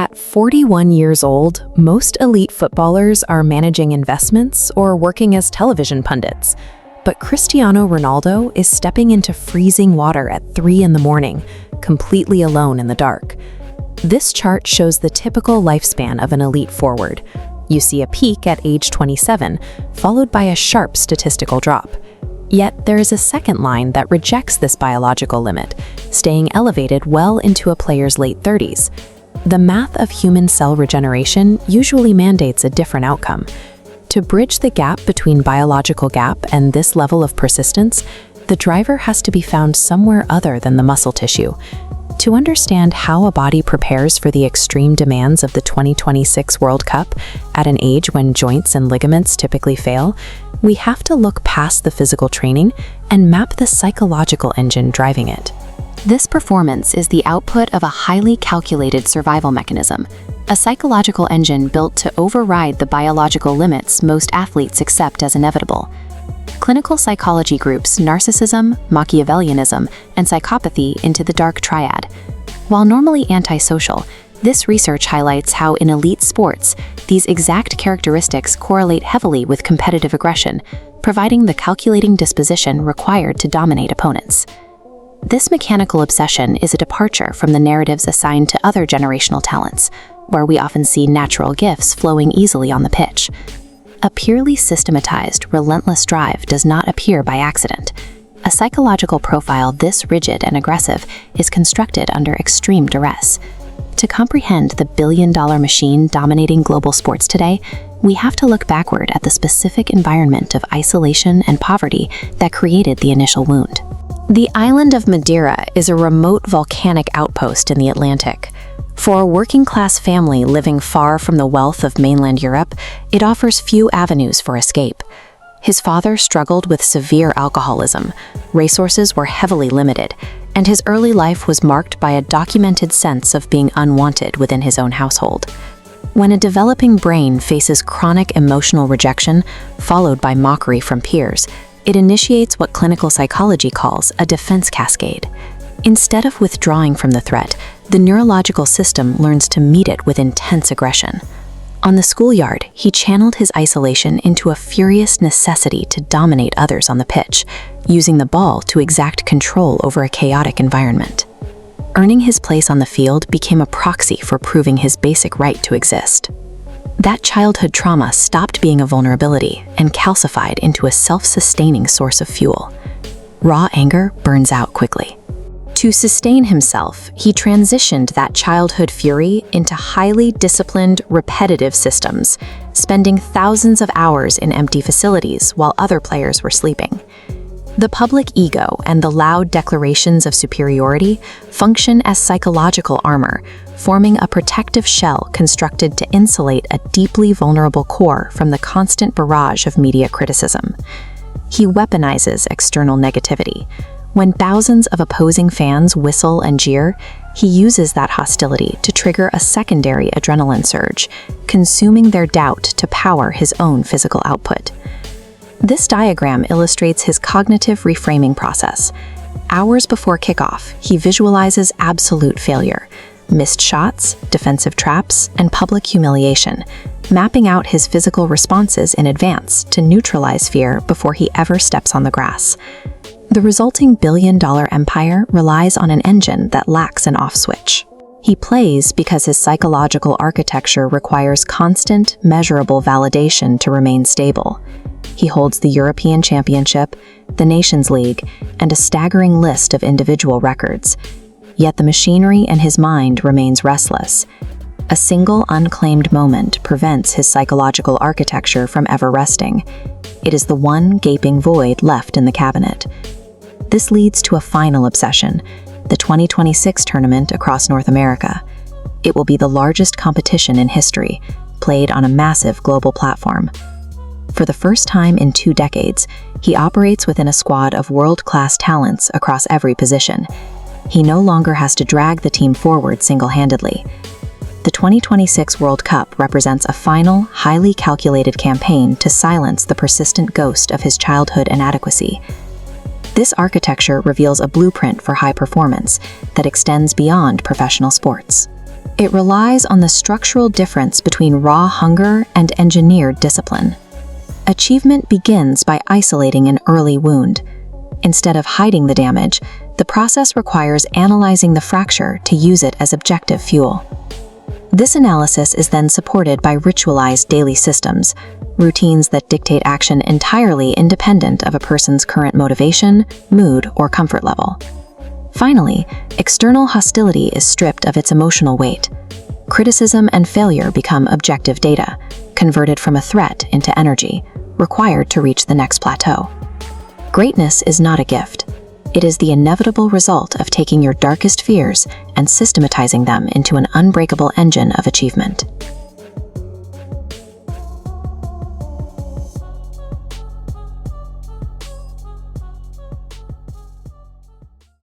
At 41 years old, most elite footballers are managing investments or working as television pundits. But Cristiano Ronaldo is stepping into freezing water at 3 in the morning, completely alone in the dark. This chart shows the typical lifespan of an elite forward. You see a peak at age 27, followed by a sharp statistical drop. Yet there is a second line that rejects this biological limit, staying elevated well into a player's late 30s. The math of human cell regeneration usually mandates a different outcome. To bridge the gap between biological gap and this level of persistence, the driver has to be found somewhere other than the muscle tissue. To understand how a body prepares for the extreme demands of the 2026 World Cup at an age when joints and ligaments typically fail, we have to look past the physical training and map the psychological engine driving it. This performance is the output of a highly calculated survival mechanism, a psychological engine built to override the biological limits most athletes accept as inevitable. Clinical psychology groups narcissism, Machiavellianism, and psychopathy into the dark triad. While normally antisocial, this research highlights how in elite sports, these exact characteristics correlate heavily with competitive aggression, providing the calculating disposition required to dominate opponents. This mechanical obsession is a departure from the narratives assigned to other generational talents, where we often see natural gifts flowing easily on the pitch. A purely systematized, relentless drive does not appear by accident. A psychological profile this rigid and aggressive is constructed under extreme duress. To comprehend the billion-dollar machine dominating global sports today, we have to look backward at the specific environment of isolation and poverty that created the initial wound. The island of Madeira is a remote volcanic outpost in the Atlantic. For a working-class family living far from the wealth of mainland Europe, it offers few avenues for escape. His father struggled with severe alcoholism, resources were heavily limited, and his early life was marked by a documented sense of being unwanted within his own household. When a developing brain faces chronic emotional rejection, followed by mockery from peers, it initiates what clinical psychology calls a defense cascade. Instead of withdrawing from the threat, the neurological system learns to meet it with intense aggression. On the schoolyard, he channeled his isolation into a furious necessity to dominate others on the pitch, using the ball to exact control over a chaotic environment. Earning his place on the field became a proxy for proving his basic right to exist. That childhood trauma stopped being a vulnerability and calcified into a self-sustaining source of fuel. Raw anger burns out quickly. To sustain himself, he transitioned that childhood fury into highly disciplined, repetitive systems, spending thousands of hours in empty facilities while other players were sleeping. The public ego and the loud declarations of superiority function as psychological armor, forming a protective shell constructed to insulate a deeply vulnerable core from the constant barrage of media criticism. He weaponizes external negativity. When thousands of opposing fans whistle and jeer, he uses that hostility to trigger a secondary adrenaline surge, consuming their doubt to power his own physical output. This diagram illustrates his cognitive reframing process. Hours before kickoff, he visualizes absolute failure, missed shots, defensive traps, and public humiliation, mapping out his physical responses in advance to neutralize fear before he ever steps on the grass. The resulting billion-dollar empire relies on an engine that lacks an off switch. He plays because his psychological architecture requires constant, measurable validation to remain stable. He holds the European Championship, the Nations League, and a staggering list of individual records. Yet the machinery in his mind remains restless. A single unclaimed moment prevents his psychological architecture from ever resting. It is the one gaping void left in the cabinet. This leads to a final obsession, the 2026 tournament across North America. It will be the largest competition in history, played on a massive global platform. For the first time in 2 decades, he operates within a squad of world-class talents across every position. He no longer has to drag the team forward single-handedly. The 2026 World Cup represents a final, highly calculated campaign to silence the persistent ghost of his childhood inadequacy. This architecture reveals a blueprint for high performance that extends beyond professional sports. It relies on the structural difference between raw hunger and engineered discipline. Achievement begins by isolating an early wound. Instead of hiding the damage, the process requires analyzing the fracture to use it as objective fuel. This analysis is then supported by ritualized daily systems, routines that dictate action entirely independent of a person's current motivation, mood, or comfort level. Finally, external hostility is stripped of its emotional weight. Criticism and failure become objective data, converted from a threat into energy, required to reach the next plateau. Greatness is not a gift. It is the inevitable result of taking your darkest fears and systematizing them into an unbreakable engine of achievement.